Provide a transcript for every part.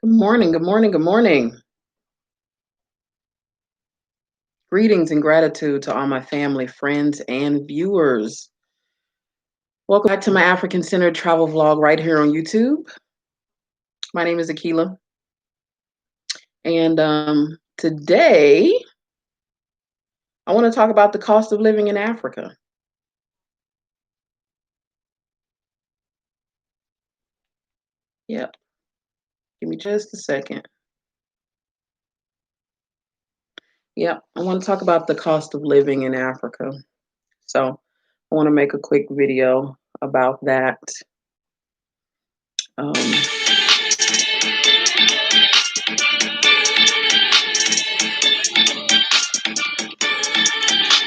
Good morning, good morning, good morning. Greetings and gratitude to all my family, friends, and viewers. Welcome back to my African-centered travel vlog right here on YouTube. My name is Akila. And today, I want to talk about the cost of living in Africa. Yep. Give me just a second. Yep. I want to talk about the cost of living in Africa. So I want to make a quick video about that. I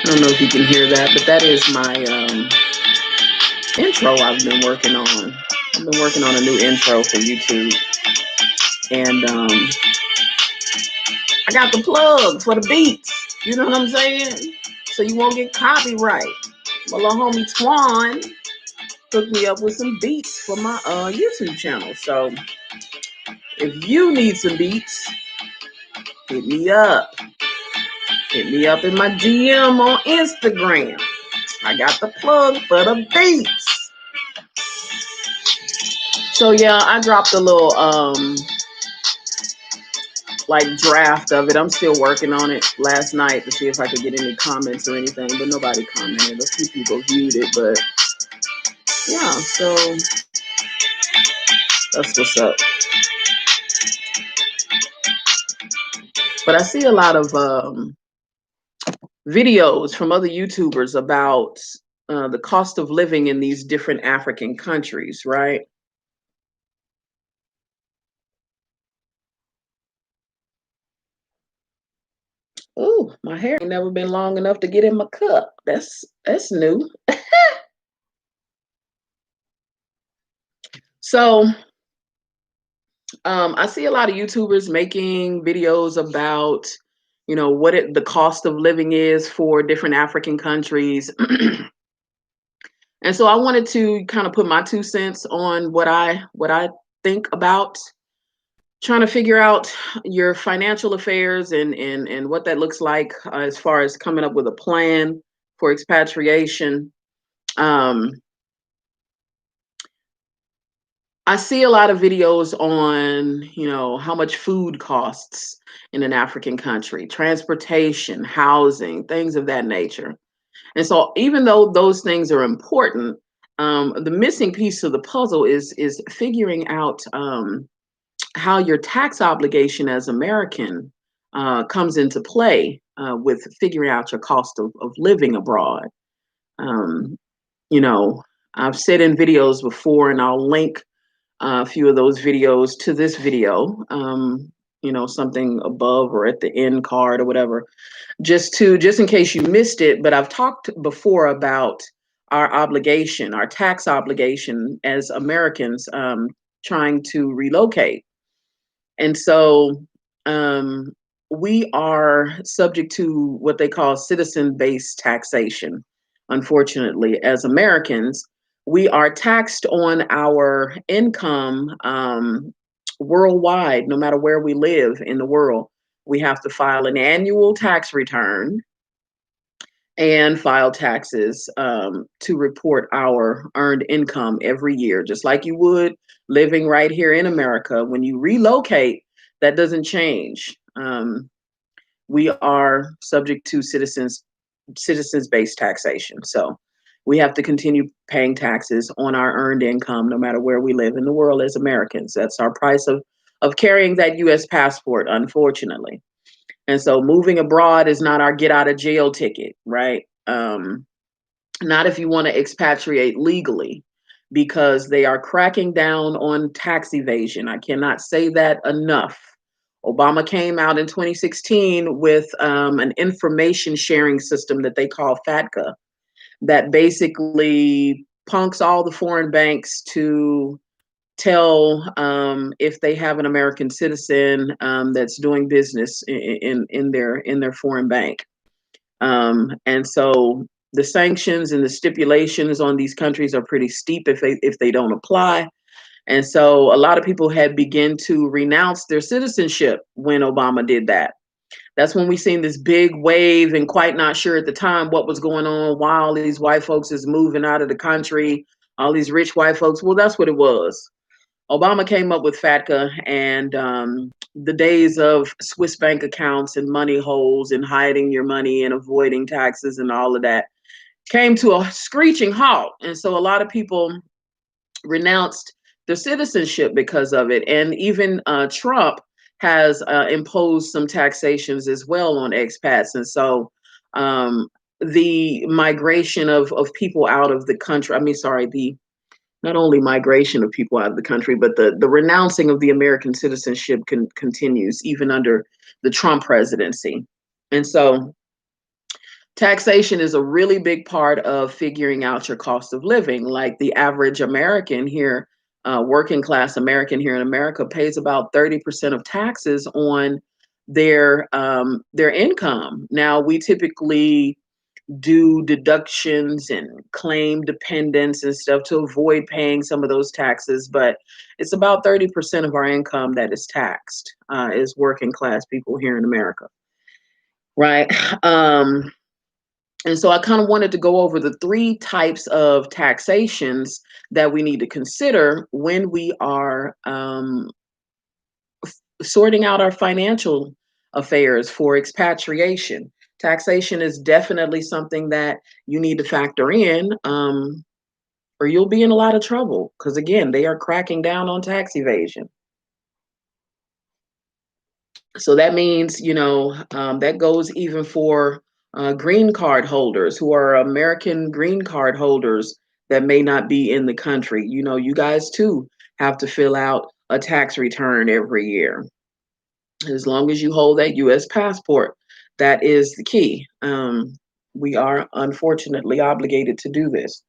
don't know if you can hear that, but that is my intro I've been working on. I've been working on a new intro for YouTube. And I got the plug for the beats. You know what I'm saying? So you won't get copyright. My little homie Twan hooked me up with some beats for my YouTube channel. So if you need some beats, hit me up. Hit me up in my DM on Instagram. I got the plug for the beats. So yeah, I dropped a little like draft of it. I'm still working on it last night to see if I could get any comments or anything, but nobody commented. A few people viewed it, but yeah, so that's what's up. But I see a lot of videos from other YouTubers about the cost of living in these different African countries, right? Oh, my hair ain't never been long enough to get in my cup. That's new. So I see a lot of YouTubers making videos about, you know, what the cost of living is for different African countries. And so I wanted to kind of put my 2 cents on what I think about trying to figure out your financial affairs and what that looks like as far as coming up with a plan for expatriation. I see a lot of videos on, you know, how much food costs in an African country, transportation, housing, things of that nature. And so even though those things are important, the missing piece of the puzzle is figuring out how your tax obligation as American comes into play with figuring out your cost of living abroad. You know, I've said in videos before, and I'll link a few of those videos to this video, you know, something above or at the end card or whatever, just in case you missed it. But I've talked before about our obligation, our tax obligation as Americans trying to relocate. And so we are subject to what they call citizen-based taxation. Unfortunately, as Americans, we are taxed on our income worldwide, no matter where we live in the world. We have to file an annual tax return and file taxes to report our earned income every year, just like you would living right here in America. When you relocate, that doesn't change. We are subject to citizens-based taxation. So we have to continue paying taxes on our earned income, no matter where we live in the world as Americans. That's our price of carrying that U.S. passport, unfortunately. And so moving abroad is not our get out of jail ticket, right? Not if you want to expatriate legally, because they are cracking down on tax evasion. I cannot say that enough. Obama came out in 2016 with an information sharing system that they call FATCA, that basically punks all the foreign banks to tell if they have an American citizen that's doing business in their foreign bank. And so the sanctions and the stipulations on these countries are pretty steep if they don't apply. And so a lot of people had begun to renounce their citizenship when Obama did that. That's when we seen this big wave, and quite not sure at the time what was going on, why all these white folks is moving out of the country, all these rich white folks. Well, that's what it was. Obama came up with FATCA, and the days of Swiss bank accounts and money holes and hiding your money and avoiding taxes and all of that came to a screeching halt. And so a lot of people renounced their citizenship because of it. And even Trump has imposed some taxations as well on expats. And so the migration of people out of the country, I mean, sorry, the not only migration of people out of the country, but the renouncing of the American citizenship continues even under the Trump presidency. And so taxation is a really big part of figuring out your cost of living. Like the average American here, working class American here in America, pays about 30% of taxes on their income. Now, we typically do deductions and claim dependents and stuff to avoid paying some of those taxes, but it's about 30% of our income that is taxed, is working class people here in America, right? And so I kind of wanted to go over the three types of taxations that we need to consider when we are sorting out our financial affairs for expatriation. Taxation is definitely something that you need to factor in, or you'll be in a lot of trouble because, again, they are cracking down on tax evasion. So that means, that goes even for green card holders who are American green card holders that may not be in the country. You guys too have to fill out a tax return every year. As long as you hold that U.S. passport, that is the key. We are unfortunately obligated to do this.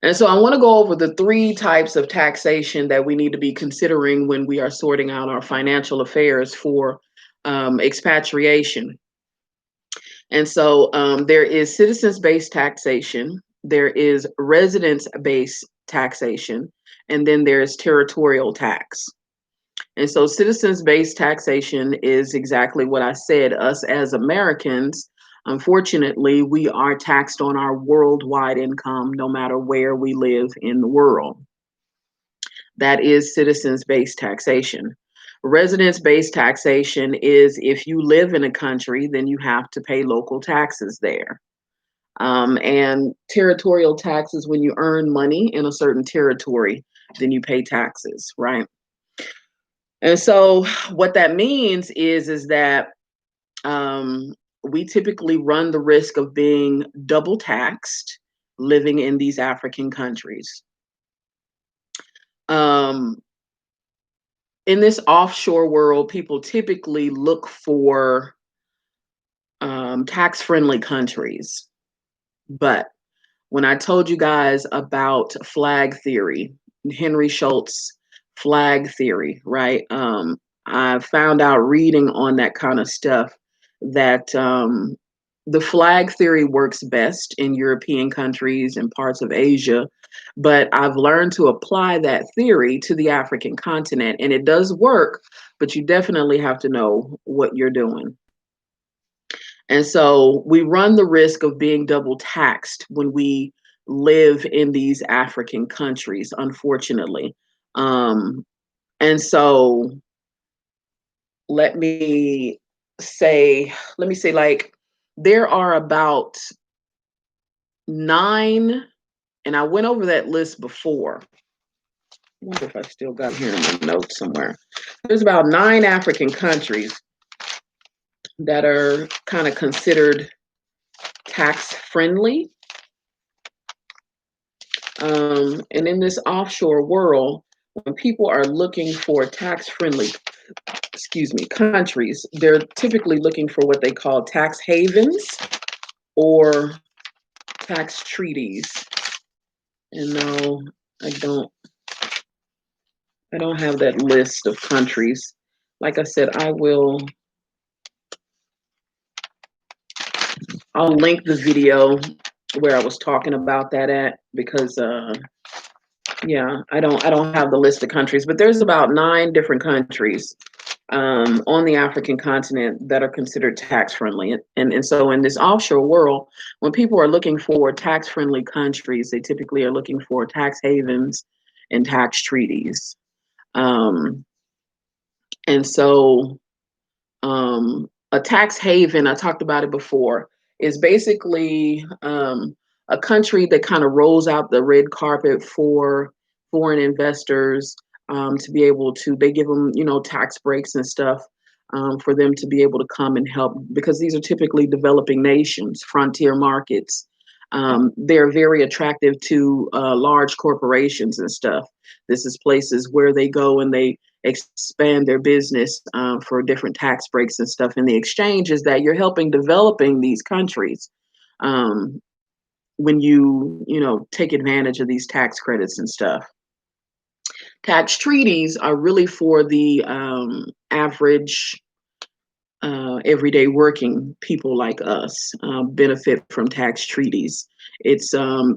And so I want to go over the three types of taxation that we need to be considering when we are sorting out our financial affairs for expatriation. And so there is citizens-based taxation, there is residence-based taxation, and then there's territorial tax. And so citizens-based taxation is exactly what I said. Us as Americans, unfortunately, we are taxed on our worldwide income, no matter where we live in the world. That is citizens-based taxation. Residence-based taxation is if you live in a country, then you have to pay local taxes there. And territorial taxes, when you earn money in a certain territory, then you pay taxes, right? And so what that means is that we typically run the risk of being double taxed living in these African countries. In this offshore world, people typically look for tax-friendly countries. But when I told you guys about flag theory, Henry Schultz flag theory, right? I found out reading on that kind of stuff that the flag theory works best in European countries and parts of Asia, but I've learned to apply that theory to the African continent, and it does work, but you definitely have to know what you're doing. And so we run the risk of being double taxed when we live in these African countries, unfortunately. And so let me say, like, there are about 9, and I went over that list before. I wonder if I still got here in my notes somewhere. There's about 9 African countries that are kind of considered tax friendly. And in this offshore world, when people are looking for tax-friendly, countries, they're typically looking for what they call tax havens or tax treaties. And no, I don't have that list of countries. Like I said, I'll link the video where I was talking about that at, because Yeah, I don't have the list of countries, but there's about 9 different countries on the African continent that are considered tax friendly. And so in this offshore world, when people are looking for tax friendly countries, they typically are looking for tax havens and tax treaties. Um, and so a tax haven, I talked about it before, is basically a country that kind of rolls out the red carpet for foreign investors to be able to, they give them, tax breaks and stuff for them to be able to come and help because these are typically developing nations, frontier markets. They're very attractive to large corporations and stuff. This is places where they go and they expand their business for different tax breaks and stuff. And the exchange is that you're helping developing these countries um, when you take advantage of these tax credits and stuff. Tax treaties are really for the average everyday working people like us benefit from tax treaties. It's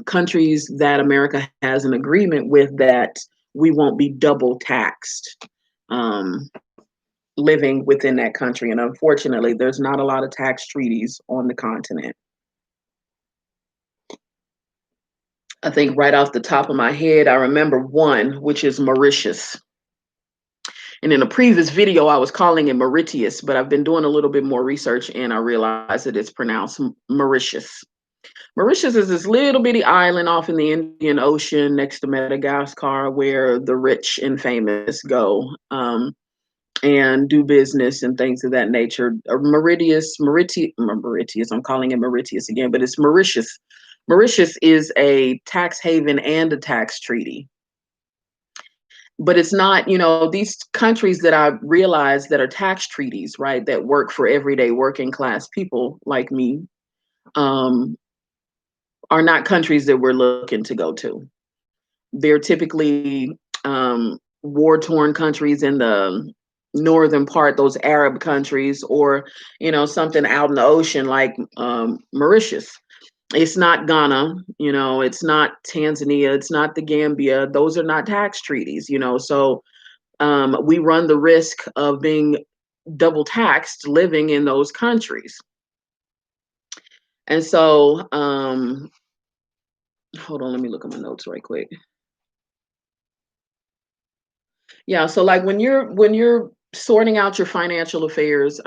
countries that America has an agreement with that we won't be double taxed. Um, Living within that country. And unfortunately, there's not a lot of tax treaties on the continent. I think right off the top of my head, I remember one, which is Mauritius. And in a previous video, I was calling it Mauritius, but I've been doing a little bit more research and I realized that it's pronounced Mauritius. Mauritius is this little bitty island off in the Indian Ocean next to Madagascar where the rich and famous go. And do business and things of that nature. Mauritius, I'm calling it Mauritius again, but it's Mauritius. Mauritius is a tax haven and a tax treaty. But it's not, these countries that I realize that are tax treaties, right, that work for everyday working class people like me, um, are not countries that we're looking to go to. They're typically war torn countries in the northern part, those Arab countries, or something out in the ocean like Mauritius. It's not Ghana, it's not Tanzania, it's not the Gambia. Those are not tax treaties, so we run the risk of being double taxed living in those countries. And so, hold on, let me look at my notes right quick. Yeah, so like when you're sorting out your financial affairs,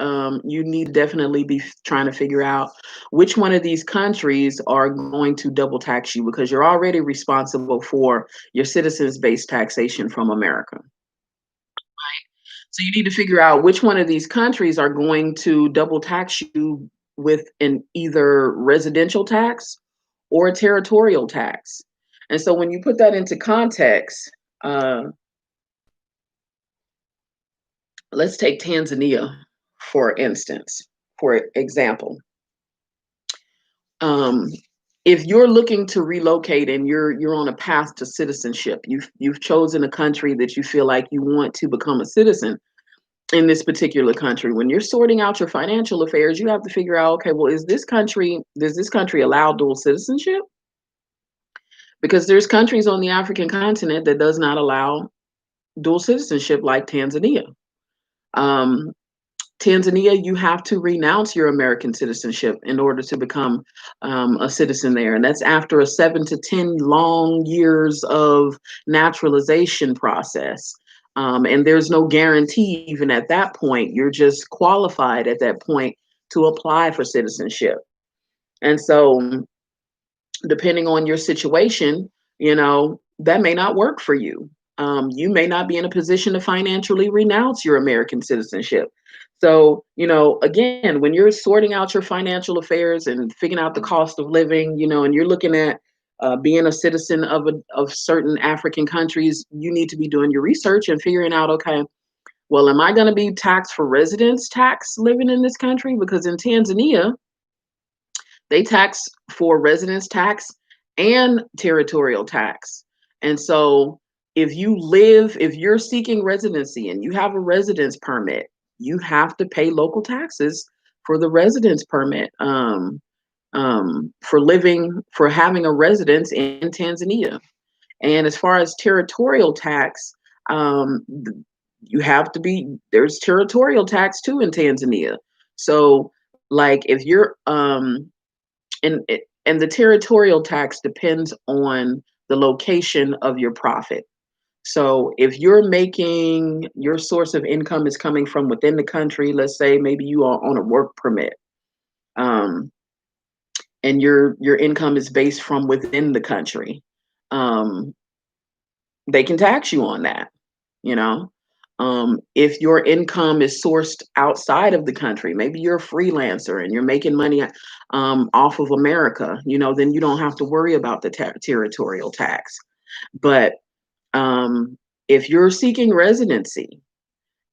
you need to definitely be trying to figure out which one of these countries are going to double tax you because you're already responsible for your citizens-based taxation from America. So you need to figure out which one of these countries are going to double tax you with an either residential tax or a territorial tax. And so when you put that into context, uh, let's take Tanzania, for instance, for example. Um, if you're looking to relocate and you're on a path to citizenship, you've chosen a country that you feel like you want to become a citizen in this particular country. When you're sorting out your financial affairs, you have to figure out, okay, well, does this country allow dual citizenship? Because there's countries on the African continent that does not allow dual citizenship, like Tanzania. Um, Tanzania, you have to renounce your American citizenship in order to become a citizen there. And that's after a 7 to 10 long years of naturalization process. And there's no guarantee, even at that point, you're just qualified at that point to apply for citizenship. And so, depending on your situation, that may not work for you. You may not be in a position to financially renounce your American citizenship. So, again, when you're sorting out your financial affairs and figuring out the cost of living, and you're looking at being a citizen of certain African countries, you need to be doing your research and figuring out, okay, well, am I going to be taxed for residence tax living in this country? Because in Tanzania, they tax for residence tax and territorial tax. And so if you're seeking residency and you have a residence permit, you have to pay local taxes for the residence permit for having a residence in Tanzania. And as far as territorial tax, you have to be, there's territorial tax too in Tanzania. So like if you're and the territorial tax depends on the location of your profit. So if you're making, your source of income is coming from within the country, let's say maybe you are on a work permit, um, and your income is based from within the country, um, they can tax you on that, you know. If your income is sourced outside of the country, maybe you're a freelancer and you're making money off of America, you know, then you don't have to worry about the territorial tax. But um, if you're seeking residency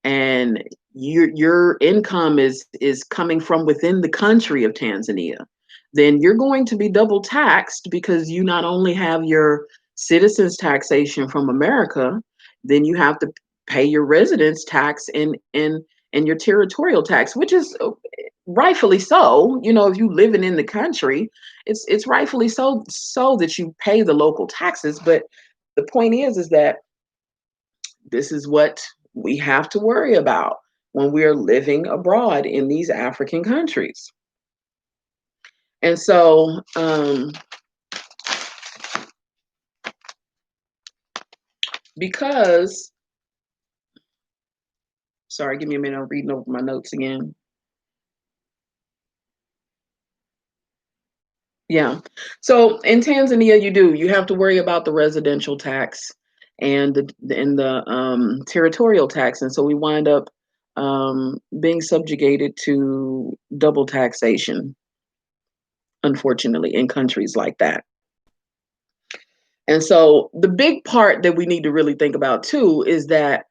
and your income is coming from within the country of Tanzania, then you're going to be double taxed because you not only have your citizens taxation from America, then you have to pay your residence tax in your territorial tax, which is rightfully so. You know, if you living in the country, it's rightfully so that you pay the local taxes. But the point is that this is what we have to worry about when we're living abroad in these African countries. And so, because, sorry, give me a minute, I'm reading over my notes again. Yeah. So in Tanzania, you have to worry about the residential tax and the territorial tax. And so we wind up being subjugated to double taxation, unfortunately, in countries like that. And so the big part that we need to really think about too is that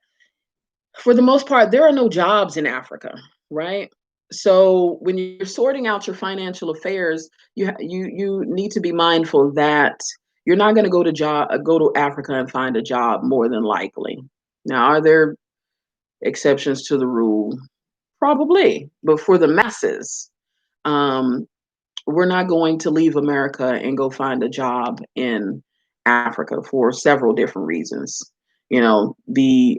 for the most part, there are no jobs in Africa, right? So when you're sorting out your financial affairs, you need to be mindful that you're not going to go to Africa and find a job more than likely. Now, are there exceptions to the rule? Probably, but for the masses, um, we're not going to leave America and go find a job in Africa for several different reasons. You know, the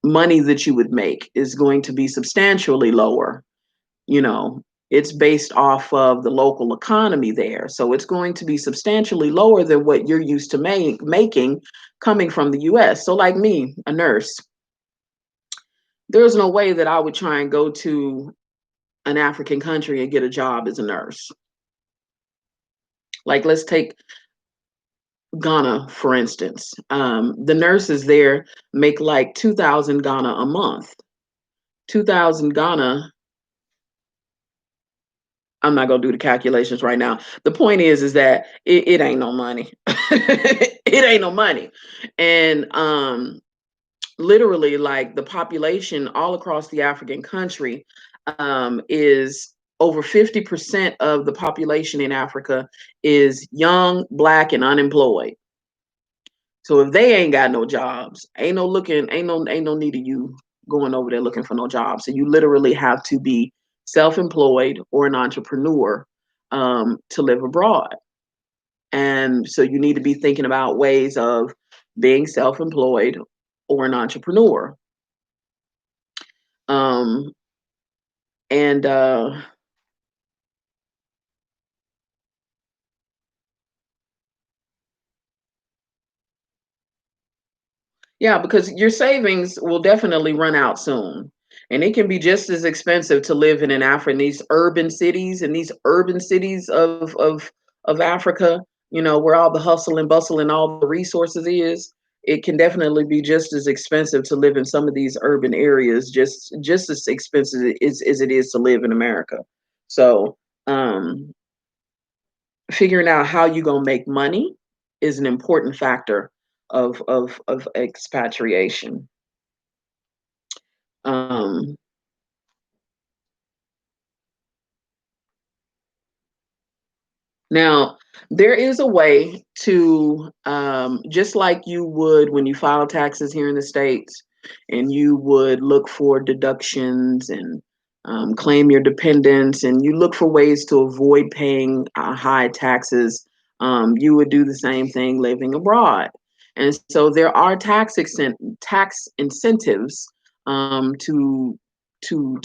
money that you would make is going to be substantially lower. You know, it's based off of the local economy there. So it's going to be substantially lower than what you're used to making coming from the US. So, like me, a nurse, there's no way that I would try and go to an African country and get a job as a nurse. Like, let's take Ghana, for instance. The nurses there make like 2,000 Ghana a month. 2,000 Ghana, I'm not gonna do the calculations right now. The point is that it ain't no money. It ain't no money. And literally, like the population all across the African country is over 50% of the population in Africa is young, black, and unemployed. So if they ain't got no jobs, ain't no need of you going over there looking for no job. So you literally have to be self-employed or an entrepreneur to live abroad. And so you need to be thinking about ways of being self-employed or an entrepreneur. Um, and Yeah, because your savings will definitely run out soon. And it can be just as expensive to live in Africa, in these urban cities of Africa, you know, where all the hustle and bustle and all the resources is. It can definitely be just as expensive to live in some of these urban areas, just as expensive as it is to live in America. So figuring out how you're gonna make money is an important factor of expatriation. Um, Now, there is a way to, just like you would when you file taxes here in the States, and you would look for deductions and claim your dependents, and you look for ways to avoid paying high taxes you would do the same thing living abroad. And so there are tax incentives to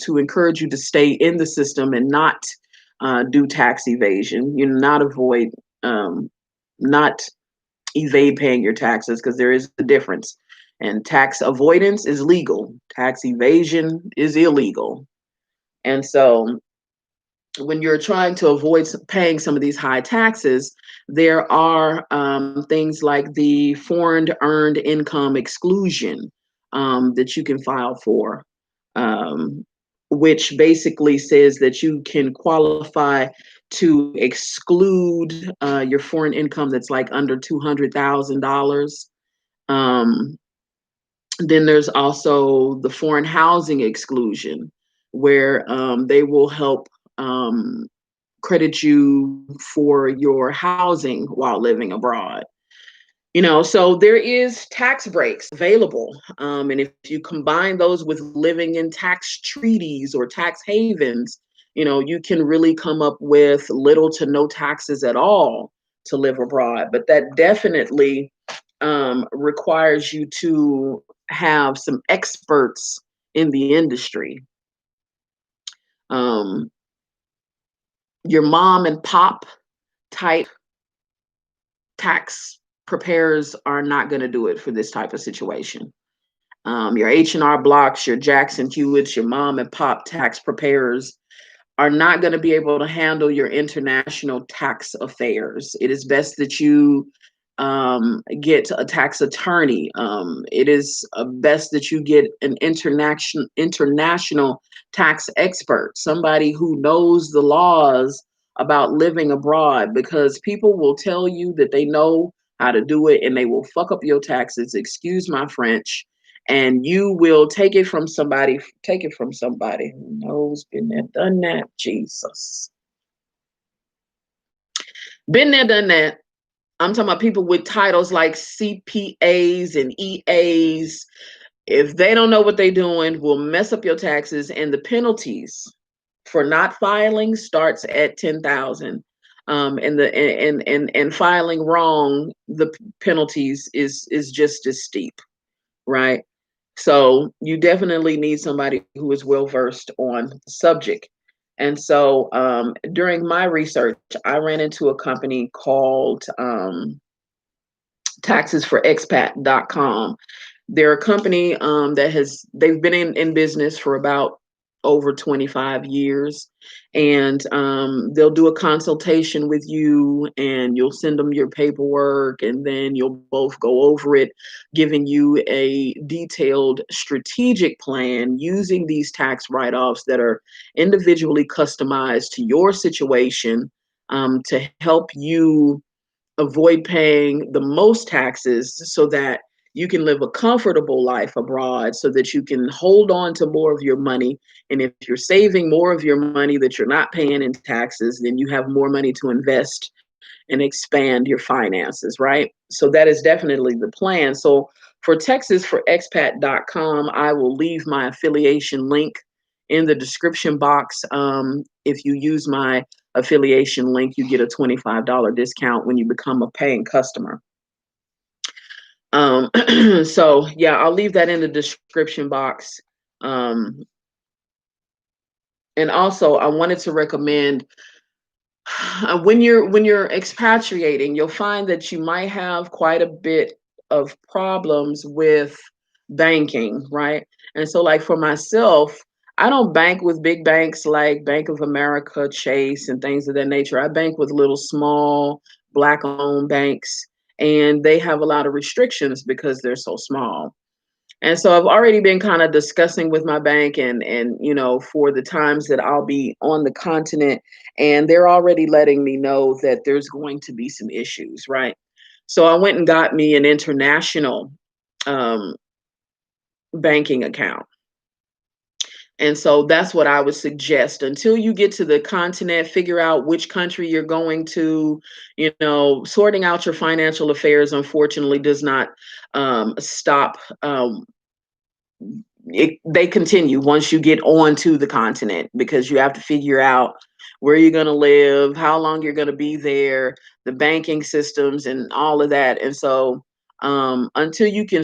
encourage you to stay in the system and not do tax evasion. You know, um, not evade paying your taxes, because there is a difference. And tax avoidance is legal. Tax evasion is illegal. And so when you're trying to avoid paying some of these high taxes, there are things like the foreign earned income exclusion that you can file for, um, which basically says that you can qualify to exclude your foreign income that's like under $200,000. Um, then there's also the foreign housing exclusion, where they will help um, credit you for your housing while living abroad. You know, so there is tax breaks available. And if you combine those with living in tax treaties or tax havens, you know, you can really come up with little to no taxes at all to live abroad. But that definitely requires you to have some experts in the industry. Um, your mom and pop type tax preparers are not going to do it for this type of situation. Your H&R Blocks, your Jackson Hewitts, your mom and pop tax preparers are not going to be able to handle your international tax affairs. It is best that you get a tax attorney. It is best that you get an international tax expert, somebody who knows the laws about living abroad, because people will tell you that they know how to do it and they will fuck up your taxes. Excuse my French. And you will take it from somebody who knows, been there, done that. Jesus. Been there, done that. I'm talking about people with titles like CPAs and EAs. If they don't know what they're doing, will mess up your taxes. And the penalties for not filing starts at 10,000. And filing wrong, the penalties is just as steep, right? So you definitely need somebody who is well versed on the subject. And so during my research, I ran into a company called taxesforexpat.com. They're a company they've been in business for about over 25 years. And they'll do a consultation with you, and you'll send them your paperwork, and then you'll both go over it, giving you a detailed strategic plan using these tax write-offs that are individually customized to your situation, to help you avoid paying the most taxes so that you can live a comfortable life abroad, so that you can hold on to more of your money. And if you're saving more of your money that you're not paying in taxes, then you have more money to invest and expand your finances, right? So that is definitely the plan. So for TexasForExpat.com, I will leave my affiliation link in the description box. If you use my affiliation link, you get a $25 discount when you become a paying customer. So yeah, I'll leave that in the description box. Um, and also I wanted to recommend, when you're expatriating, you'll find that you might have quite a bit of problems with banking, right? And so like for myself, I don't bank with big banks like Bank of America, Chase, and things of that nature. I bank with little small Black-owned banks, and they have a lot of restrictions because they're so small. And so I've already been kind of discussing with my bank, and you know, for the times that I'll be on the continent, and they're already letting me know that there's going to be some issues, right? So I went and got me an international um, banking account. And so that's what I would suggest. Until you get to the continent, figure out which country you're going to. You know, sorting out your financial affairs, unfortunately, does not stop. They continue once you get on to the continent, because you have to figure out where you're going to live, how long you're going to be there, the banking systems, and all of that. And so, until you can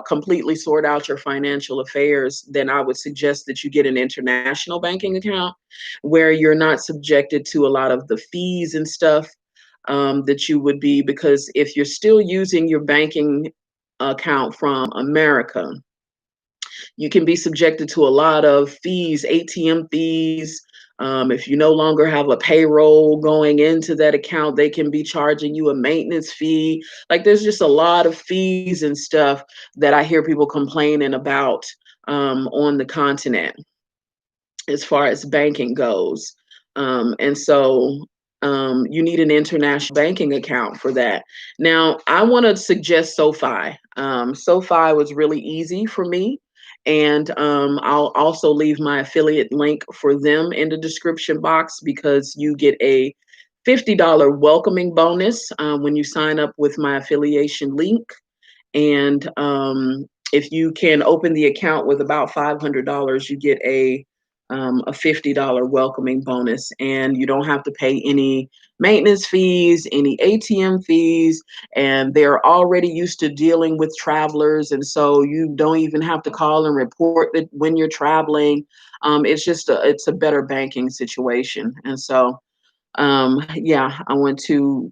completely sort out your financial affairs, then I would suggest that you get an international banking account where you're not subjected to a lot of the fees and stuff that you would be, because if you're still using your banking account from America, you can be subjected to a lot of fees, ATM fees. If you no longer have a payroll going into that account, they can be charging you a maintenance fee. Like, there's just a lot of fees and stuff that I hear people complaining about on the continent as far as banking goes. And so you need an international banking account for that. Now, I want to suggest SoFi. SoFi was really easy for me. And I'll also leave my affiliate link for them in the description box, because you get a $50 welcoming bonus when you sign up with my affiliation link. And if you can open the account with about $500, you get a $50 welcoming bonus, and you don't have to pay any maintenance fees, any ATM fees, and they're already used to dealing with travelers, and so you don't even have to call and report that when you're traveling. It's a better banking situation, and so yeah, I want to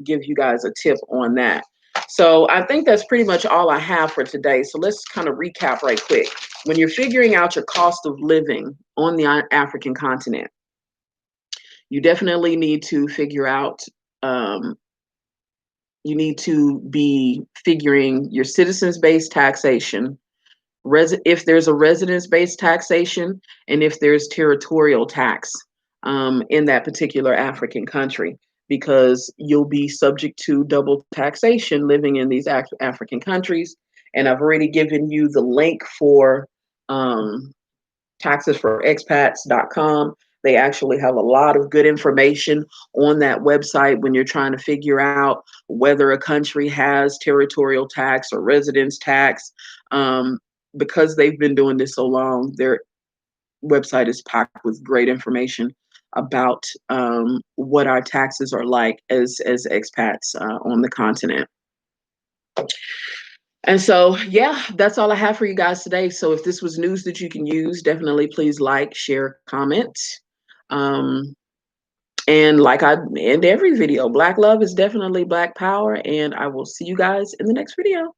give you guys a tip on that. So I think that's pretty much all I have for today. So let's kind of recap right quick. When you're figuring out your cost of living on the African continent, you definitely need to figure out, um, you need to be figuring your citizens-based taxation, if there's a residence-based taxation, and if there's territorial tax in that particular African country, because you'll be subject to double taxation living in these African countries. And I've already given you the link for um, taxesforexpats.com. They actually have a lot of good information on that website when you're trying to figure out whether a country has territorial tax or residence tax. Because they've been doing this so long, their website is packed with great information about what our taxes are like as expats on the continent. And so, yeah, that's all I have for you guys today. So if this was news that you can use, definitely please like, share, comment. Um, and like I end every video, Black love is definitely Black power. And I will see you guys in the next video.